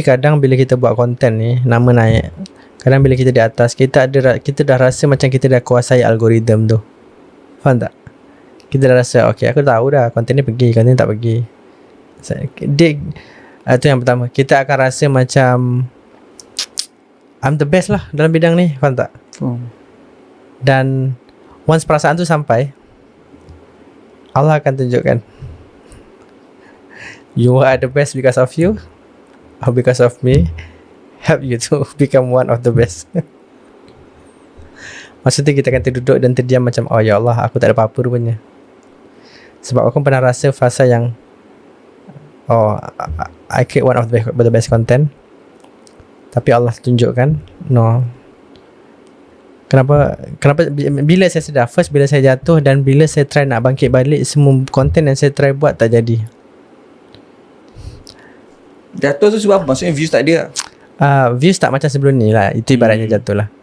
Kadang bila kita buat konten ni, nama naik. Kadang bila kita di atas, kita dah rasa macam kita dah kuasai algoritma tu. Faham tak? Kita dah rasa okay, aku tahu dah konten ni pergi, konten ni tak pergi. Itu yang pertama. Kita akan rasa macam I'm the best lah dalam bidang ni. Faham tak? Dan once perasaan tu sampai, Allah akan tunjukkan you are the best because of you or because of me help you to become one of the best. Maksudnya kita akan terduduk dan terdiam macam, oh ya Allah, aku tak ada apa-apa rupanya. Sebab aku pernah rasa fasa yang I create one of the best content, tapi Allah tunjukkan no. Kenapa bila saya sedar, first bila saya jatuh dan bila saya try nak bangkit balik, semua content yang saya try buat tak jadi. Jatuh tu sebab apa? Maksudnya views tak ada? Views tak macam sebelum ni lah. Itu ibaratnya jatuh lah.